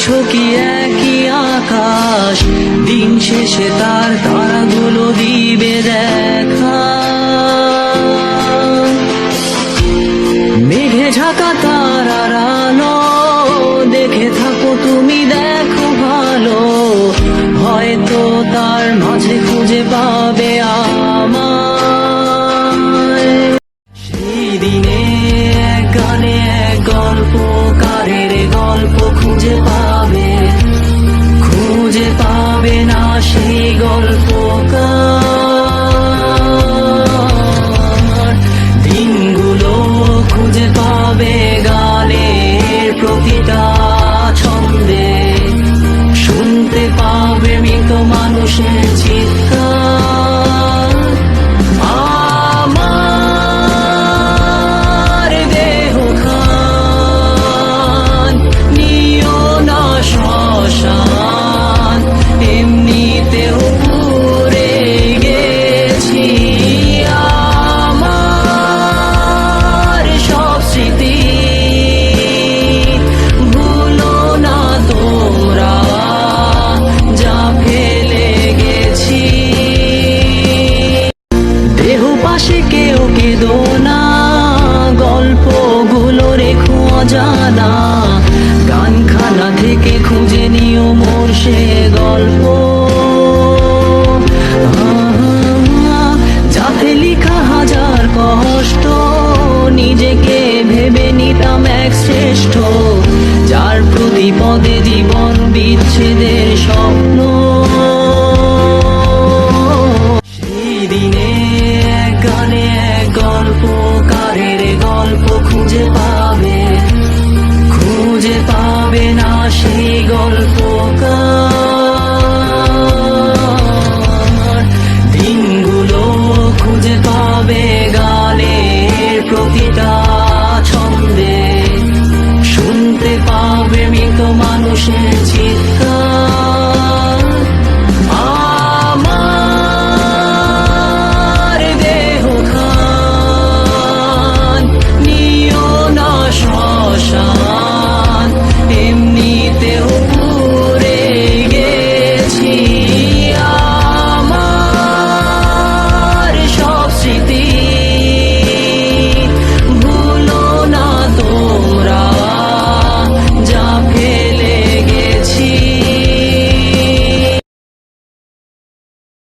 দেখছো কি একই আকাশ, দিন শেষে তার তারাগুলো দিবে দেখা। মেঘে ঢাকা তারার আলো দেখে থাকো তুমি, দেখো ভালো, হয়তো তার মাঝে খুঁজে পাবে আমায়। সেই দিনে এক গানে এক গল্পকারের গল্প খুঁজে পাবে, খুঁজে পাবে না সেই গল্পকার। দিনগুলো খুঁজে পাবে গানের প্রতিটা ছন্দে, শুনতে পাবে মৃত মানুষের চিৎকার। আমার দেহ খান নিও না শ্মশান, এমনিতেও পুড়ে গেছি। আমার সব স্মৃতি ভুলো না তোমরা, যা ফেলে গেছি। দেহ পাশে কেউ কেঁদো না, গল্পগুলো রেখো অজানা, গানখানা থেকে খুঁজে নিও মোর সে গল্প। যাতে লিখা হাজার কষ্ট, নিজেকে ভেবে নিতাম এক শ্রেষ্ঠ, যার প্রতি পদে জীবন